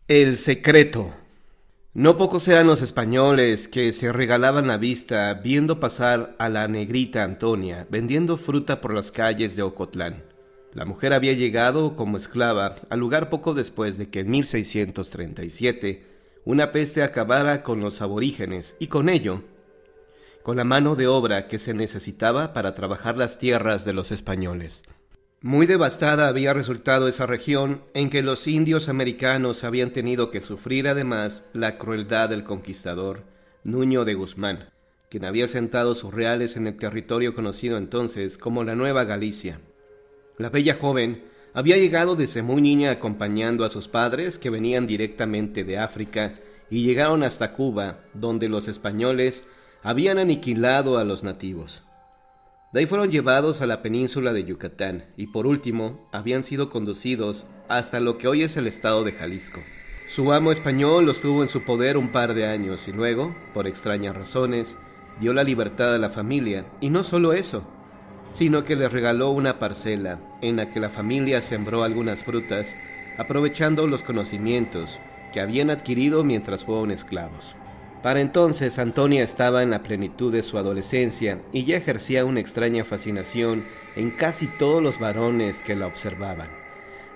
El secreto. No pocos eran los españoles que se regalaban la vista viendo pasar a la negrita Antonia vendiendo fruta por las calles de Ocotlán. La mujer había llegado como esclava al lugar poco después de que en 1637 una peste acabara con los aborígenes y con ello, con la mano de obra que se necesitaba para trabajar las tierras de los españoles. Muy devastada había resultado esa región en que los indios americanos habían tenido que sufrir además la crueldad del conquistador Nuño de Guzmán, quien había sentado sus reales en el territorio conocido entonces como la Nueva Galicia. La bella joven había llegado desde muy niña acompañando a sus padres que venían directamente de África y llegaron hasta Cuba, donde los españoles habían aniquilado a los nativos. De ahí fueron llevados a la península de Yucatán y por último habían sido conducidos hasta lo que hoy es el estado de Jalisco. Su amo español los tuvo en su poder un par de años y luego, por extrañas razones, dio la libertad a la familia y no solo eso, sino que les regaló una parcela en la que la familia sembró algunas frutas, aprovechando los conocimientos que habían adquirido mientras fueron esclavos. Para entonces Antonia estaba en la plenitud de su adolescencia y ya ejercía una extraña fascinación en casi todos los varones que la observaban.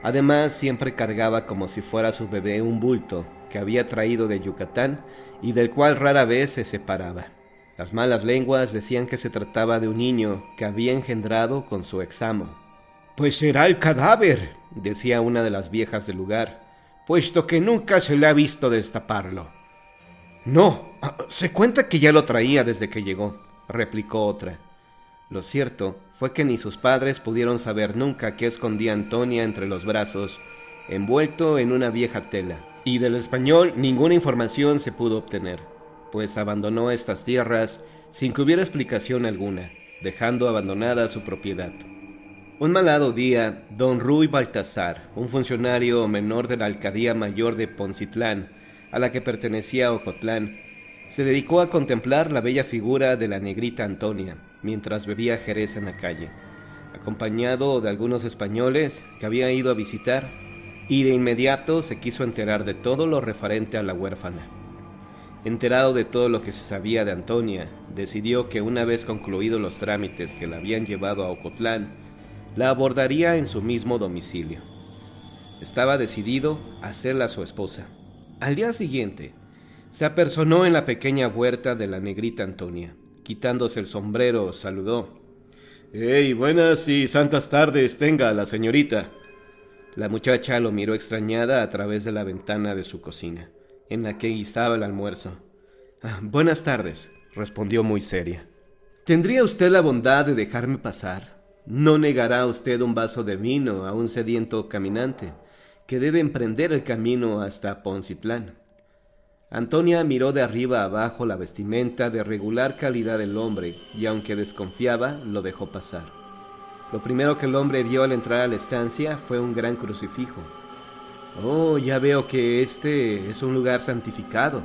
Además, siempre cargaba como si fuera su bebé un bulto que había traído de Yucatán y del cual rara vez se separaba. Las malas lenguas decían que se trataba de un niño que había engendrado con su examo. «Pues será el cadáver», decía una de las viejas del lugar, «puesto que nunca se le ha visto destaparlo». «No, se cuenta que ya lo traía desde que llegó», replicó otra. Lo cierto fue que ni sus padres pudieron saber nunca qué escondía Antonia entre los brazos, envuelto en una vieja tela, y del español ninguna información se pudo obtener, pues abandonó estas tierras sin que hubiera explicación alguna, dejando abandonada su propiedad. Un malhado día, don Ruy Baltasar, un funcionario menor de la alcaldía mayor de Poncitlán, a la que pertenecía Ocotlán, se dedicó a contemplar la bella figura de la negrita Antonia, mientras bebía jerez en la calle, acompañado de algunos españoles que había ido a visitar, y de inmediato se quiso enterar de todo lo referente a la huérfana. Enterado de todo lo que se sabía de Antonia, decidió que una vez concluidos los trámites que la habían llevado a Ocotlán, la abordaría en su mismo domicilio. Estaba decidido a hacerla su esposa. Al día siguiente, se apersonó en la pequeña huerta de la negrita Antonia. Quitándose el sombrero, saludó. «¡Hey, buenas y santas tardes tenga la señorita!». La muchacha lo miró extrañada a través de la ventana de su cocina, en la que guisaba el almuerzo. «Buenas tardes», respondió muy seria. «¿Tendría usted la bondad de dejarme pasar? ¿No negará usted un vaso de vino a un sediento caminante que debe emprender el camino hasta Poncitlán?» Antonia miró de arriba a abajo la vestimenta de regular calidad del hombre y aunque desconfiaba, lo dejó pasar. Lo primero que el hombre vio al entrar a la estancia fue un gran crucifijo. «Oh, ya veo que este es un lugar santificado».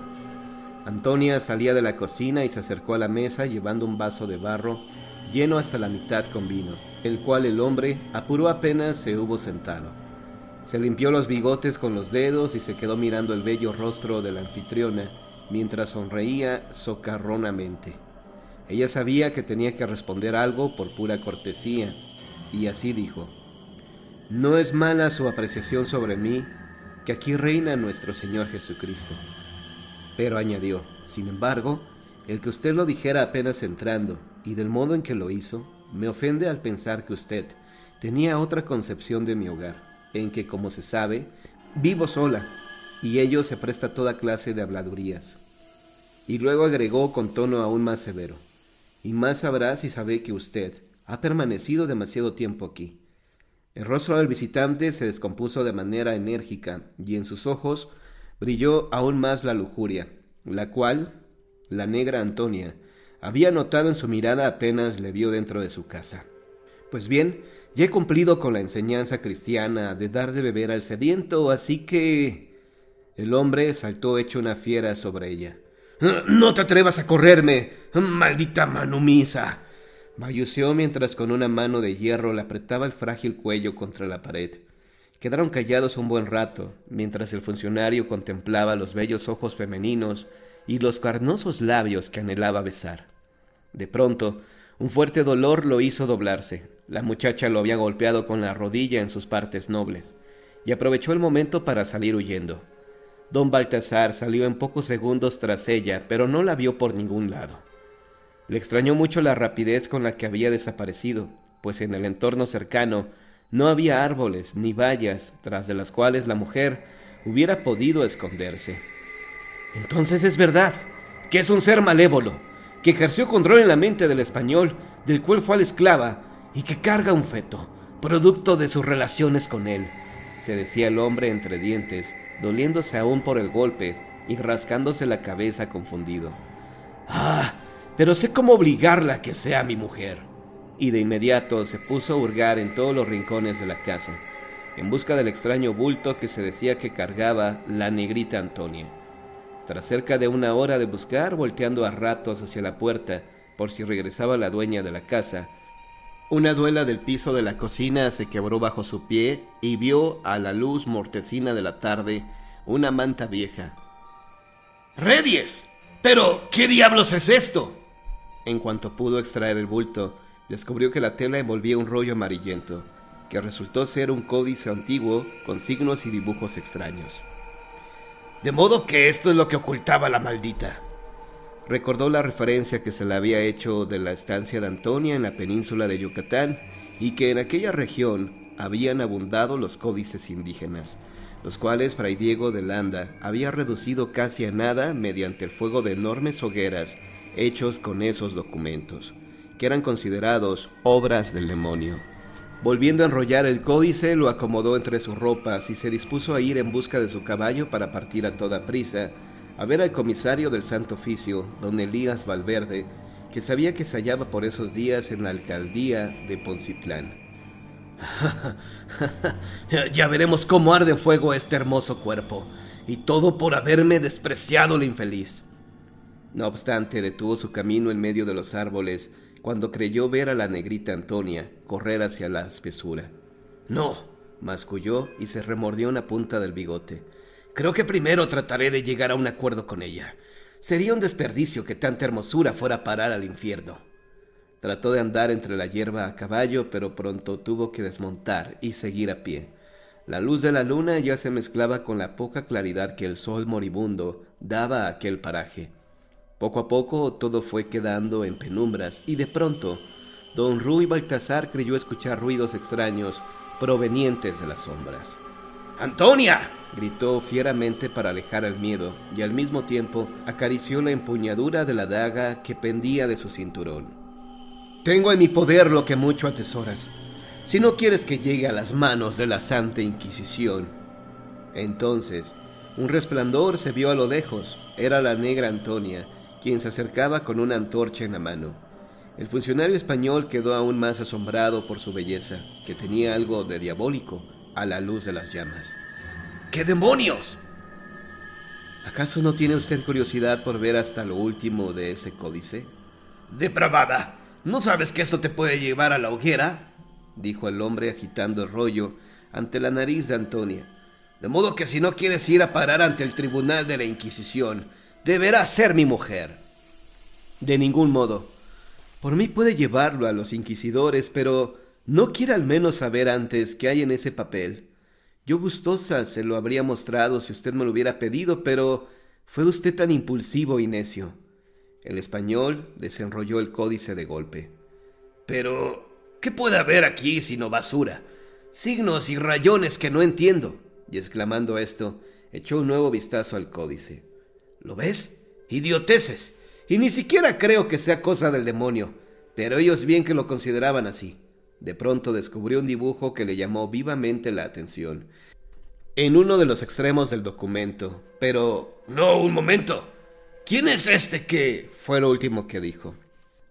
Antonia salía de la cocina y se acercó a la mesa llevando un vaso de barro lleno hasta la mitad con vino, el cual el hombre apuró apenas se hubo sentado. Se limpió los bigotes con los dedos y se quedó mirando el bello rostro de la anfitriona mientras sonreía socarronamente. Ella sabía que tenía que responder algo por pura cortesía, y así dijo: «No es mala su apreciación sobre mí, que aquí reina nuestro Señor Jesucristo». Pero añadió: «Sin embargo, el que usted lo dijera apenas entrando, y del modo en que lo hizo, me ofende al pensar que usted tenía otra concepción de mi hogar, en que, como se sabe, vivo sola, y ello se presta a toda clase de habladurías». Y luego agregó con tono aún más severo: «Y más sabrá si sabe que usted ha permanecido demasiado tiempo aquí». El rostro del visitante se descompuso de manera enérgica, y en sus ojos brilló aún más la lujuria, la cual la negra Antonia había notado en su mirada apenas le vio dentro de su casa. «Pues bien, ya he cumplido con la enseñanza cristiana de dar de beber al sediento, así que...». El hombre saltó hecho una fiera sobre ella. «¡No te atrevas a correrme, maldita manumisa!», balbuceó mientras con una mano de hierro le apretaba el frágil cuello contra la pared. Quedaron callados un buen rato, mientras el funcionario contemplaba los bellos ojos femeninos y los carnosos labios que anhelaba besar. De pronto, un fuerte dolor lo hizo doblarse. La muchacha lo había golpeado con la rodilla en sus partes nobles, y aprovechó el momento para salir huyendo. Don Baltasar salió en pocos segundos tras ella, pero no la vio por ningún lado. Le extrañó mucho la rapidez con la que había desaparecido, pues en el entorno cercano no había árboles ni vallas tras de las cuales la mujer hubiera podido esconderse. Entonces es verdad que es un ser malévolo, que ejerció control en la mente del español, del cual fue la esclava, y que carga un feto, producto de sus relaciones con él, se decía el hombre entre dientes, doliéndose aún por el golpe y rascándose la cabeza confundido. ¡Ah! Pero sé cómo obligarla a que sea mi mujer. Y de inmediato se puso a hurgar en todos los rincones de la casa, en busca del extraño bulto que se decía que cargaba la negrita Antonia. Tras cerca de una hora de buscar, volteando a ratos hacia la puerta, por si regresaba la dueña de la casa, una duela del piso de la cocina se quebró bajo su pie y vio a la luz mortecina de la tarde una manta vieja. ¡Reyes! ¿Pero qué diablos es esto? En cuanto pudo extraer el bulto, descubrió que la tela envolvía un rollo amarillento, que resultó ser un códice antiguo con signos y dibujos extraños. De modo que esto es lo que ocultaba la maldita. Recordó la referencia que se le había hecho de la estancia de Antonia en la península de Yucatán y que en aquella región habían abundado los códices indígenas, los cuales Fray Diego de Landa había reducido casi a nada mediante el fuego de enormes hogueras hechos con esos documentos, que eran considerados obras del demonio. Volviendo a enrollar el códice, lo acomodó entre sus ropas y se dispuso a ir en busca de su caballo para partir a toda prisa a ver al comisario del Santo Oficio, don Elías Valverde, que sabía que se hallaba por esos días en la alcaldía de Poncitlán. Ya veremos cómo arde en fuego este hermoso cuerpo, y todo por haberme despreciado el infeliz. No obstante, detuvo su camino en medio de los árboles cuando creyó ver a la negrita Antonia correr hacia la espesura. No, masculló y se remordió una punta del bigote. Creo que primero trataré de llegar a un acuerdo con ella. Sería un desperdicio que tanta hermosura fuera a parar al infierno. Trató de andar entre la hierba a caballo, pero pronto tuvo que desmontar y seguir a pie. La luz de la luna ya se mezclaba con la poca claridad que el sol moribundo daba a aquel paraje. Poco a poco todo fue quedando en penumbras y de pronto don Ruy Baltasar creyó escuchar ruidos extraños provenientes de las sombras. ¡Antonia!, gritó fieramente para alejar el miedo y al mismo tiempo acarició la empuñadura de la daga que pendía de su cinturón. Tengo en mi poder lo que mucho atesoras, si no quieres que llegue a las manos de la Santa Inquisición. Entonces, un resplandor se vio a lo lejos. Era la negra Antonia, quien se acercaba con una antorcha en la mano. El funcionario español quedó aún más asombrado por su belleza, que tenía algo de diabólico a la luz de las llamas. ¡Qué demonios! ¿Acaso no tiene usted curiosidad por ver hasta lo último de ese códice? ¡Depravada! ¿No sabes que esto te puede llevar a la hoguera?, dijo el hombre agitando el rollo ante la nariz de Antonia. De modo que si no quieres ir a parar ante el tribunal de la Inquisición, deberás ser mi mujer. De ningún modo. Por mí puede llevarlo a los inquisidores, pero ¿no quiere al menos saber antes qué hay en ese papel? Yo gustosa se lo habría mostrado si usted me lo hubiera pedido, pero fue usted tan impulsivo y necio. El español desenrolló el códice de golpe. Pero, ¿qué puede haber aquí sino basura? Signos y rayones que no entiendo. Y exclamando esto, echó un nuevo vistazo al códice. ¿Lo ves? Idioteces. Y ni siquiera creo que sea cosa del demonio, pero ellos bien que lo consideraban así. De pronto descubrió un dibujo que le llamó vivamente la atención. En uno de los extremos del documento. Pero... ¡No, un momento! ¿Quién es este que...? Fue lo último que dijo.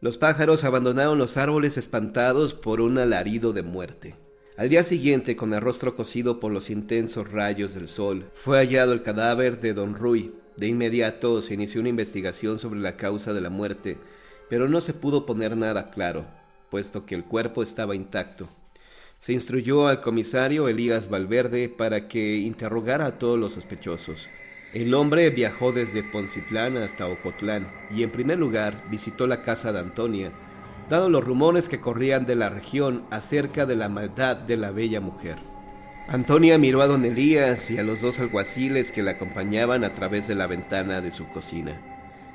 Los pájaros abandonaron los árboles espantados por un alarido de muerte. Al día siguiente, con el rostro cocido por los intensos rayos del sol, fue hallado el cadáver de don Ruy. De inmediato se inició una investigación sobre la causa de la muerte, pero no se pudo poner nada claro, puesto que el cuerpo estaba intacto. Se instruyó al comisario Elías Valverde para que interrogara a todos los sospechosos. El hombre viajó desde Poncitlán hasta Ocotlán y en primer lugar visitó la casa de Antonia, dado los rumores que corrían de la región acerca de la maldad de la bella mujer. Antonia miró a don Elías y a los dos alguaciles que la acompañaban a través de la ventana de su cocina.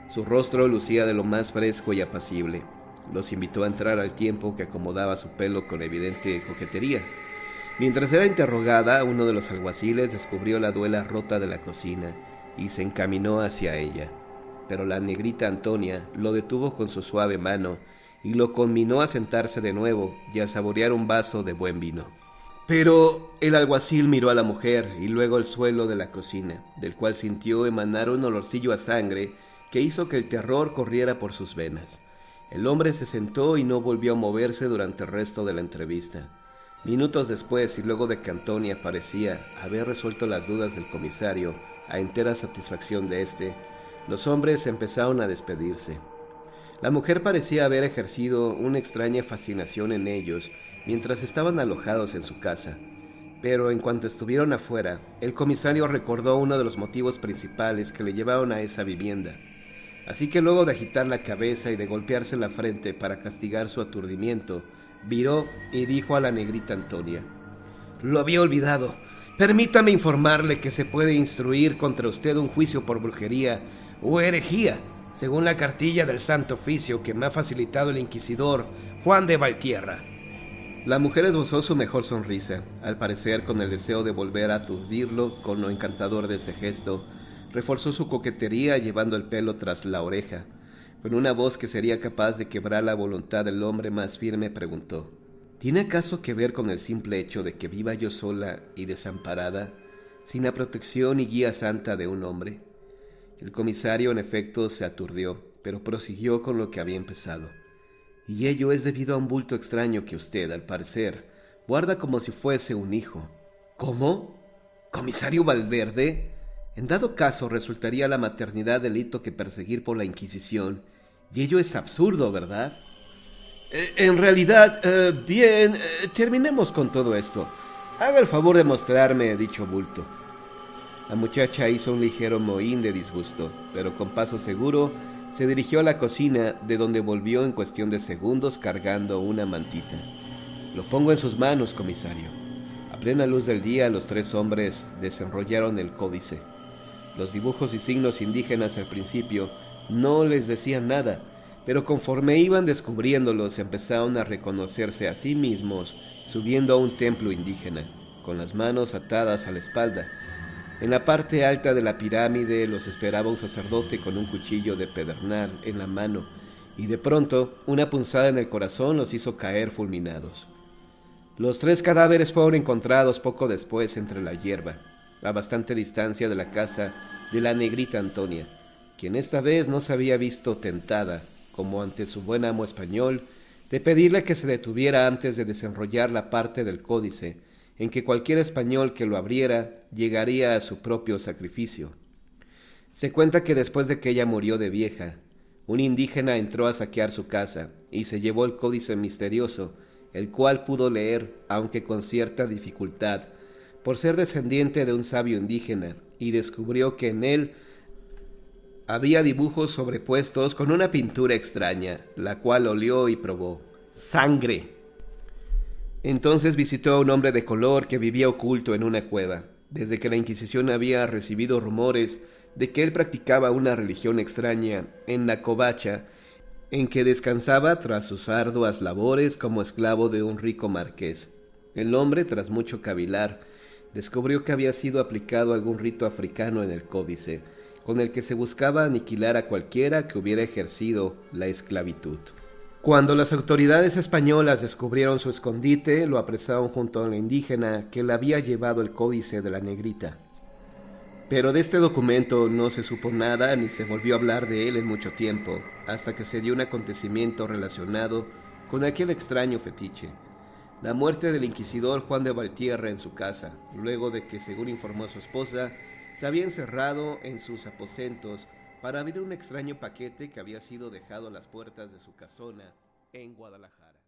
Su rostro lucía de lo más fresco y apacible. Los invitó a entrar al tiempo que acomodaba su pelo con evidente coquetería. Mientras era interrogada, uno de los alguaciles descubrió la duela rota de la cocina y se encaminó hacia ella. Pero la negrita Antonia lo detuvo con su suave mano y lo conminó a sentarse de nuevo y a saborear un vaso de buen vino. Pero el alguacil miró a la mujer y luego el suelo de la cocina, del cual sintió emanar un olorcillo a sangre que hizo que el terror corriera por sus venas. El hombre se sentó y no volvió a moverse durante el resto de la entrevista. Minutos después, y luego de que Antonia parecía haber resuelto las dudas del comisario a entera satisfacción de éste, los hombres empezaron a despedirse. La mujer parecía haber ejercido una extraña fascinación en ellos mientras estaban alojados en su casa, pero en cuanto estuvieron afuera, el comisario recordó uno de los motivos principales que le llevaron a esa vivienda. Así que luego de agitar la cabeza y de golpearse la frente para castigar su aturdimiento, viró y dijo a la negrita Antonia: «Lo había olvidado. Permítame informarle que se puede instruir contra usted un juicio por brujería o herejía, según la cartilla del Santo Oficio que me ha facilitado el inquisidor Juan de Valtierra». La mujer esbozó su mejor sonrisa, al parecer con el deseo de volver a aturdirlo con lo encantador de ese gesto. Reforzó su coquetería llevando el pelo tras la oreja. Con una voz que sería capaz de quebrar la voluntad del hombre más firme, preguntó: «¿Tiene acaso que ver con el simple hecho de que viva yo sola y desamparada, sin la protección y guía santa de un hombre?» El comisario en efecto se aturdió, pero prosiguió con lo que había empezado: «Y ello es debido a un bulto extraño que usted, al parecer, guarda como si fuese un hijo». «¿Cómo? ¿Comisario Valverde? En dado caso, resultaría la maternidad delito que perseguir por la Inquisición, y ello es absurdo, ¿verdad?» En realidad, bien, terminemos con todo esto. Haga el favor de mostrarme dicho bulto». La muchacha hizo un ligero mohín de disgusto, pero con paso seguro se dirigió a la cocina, de donde volvió en cuestión de segundos cargando una mantita. «Lo pongo en sus manos, comisario». A plena luz del día, los tres hombres desenrollaron el códice. Los dibujos y signos indígenas al principio no les decían nada, pero conforme iban descubriéndolos empezaron a reconocerse a sí mismos subiendo a un templo indígena, con las manos atadas a la espalda. En la parte alta de la pirámide los esperaba un sacerdote con un cuchillo de pedernal en la mano, y de pronto una punzada en el corazón los hizo caer fulminados. Los tres cadáveres fueron encontrados poco después entre la hierba, a bastante distancia de la casa de la negrita Antonia, quien esta vez no se había visto tentada, como ante su buen amo español, de pedirle que se detuviera antes de desenrollar la parte del códice, en que cualquier español que lo abriera llegaría a su propio sacrificio. Se cuenta que después de que ella murió de vieja, un indígena entró a saquear su casa y se llevó el códice misterioso, el cual pudo leer, aunque con cierta dificultad, por ser descendiente de un sabio indígena, y descubrió que en él había dibujos sobrepuestos con una pintura extraña, la cual olió y probó: ¡sangre! Entonces visitó a un hombre de color que vivía oculto en una cueva, desde que la Inquisición había recibido rumores de que él practicaba una religión extraña en la covacha, en que descansaba tras sus arduas labores como esclavo de un rico marqués. El hombre, tras mucho cavilar, descubrió que había sido aplicado algún rito africano en el códice, con el que se buscaba aniquilar a cualquiera que hubiera ejercido la esclavitud. Cuando las autoridades españolas descubrieron su escondite, lo apresaron junto a la indígena que le había llevado el códice de la negrita. Pero de este documento no se supo nada ni se volvió a hablar de él en mucho tiempo, hasta que se dio un acontecimiento relacionado con aquel extraño fetiche: la muerte del inquisidor Juan de Valtierra en su casa, luego de que, según informó su esposa, se había encerrado en sus aposentos para abrir un extraño paquete que había sido dejado a las puertas de su casona en Guadalajara.